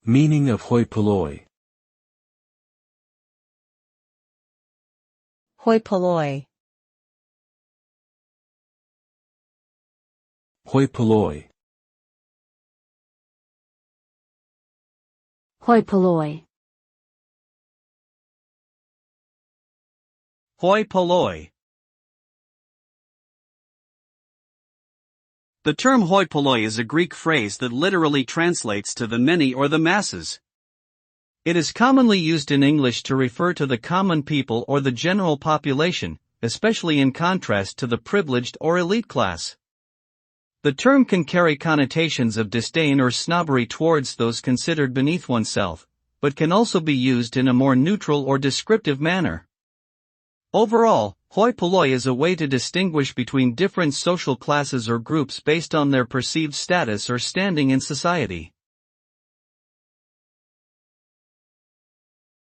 Meaning of hoi polloi. Hoi polloi. Hoi polloi. Hoi polloi. Hoi polloi. The term hoi polloi is a Greek phrase that literally translates to the many or the masses. It is commonly used in English to refer to the common people or the general population, especially in contrast to the privileged or elite class. The term can carry connotations of disdain or snobbery towards those considered beneath oneself, but can also be used in a more neutral or descriptive manner. Overall, hoi polloi is a way to distinguish between different social classes or groups based on their perceived status or standing in society.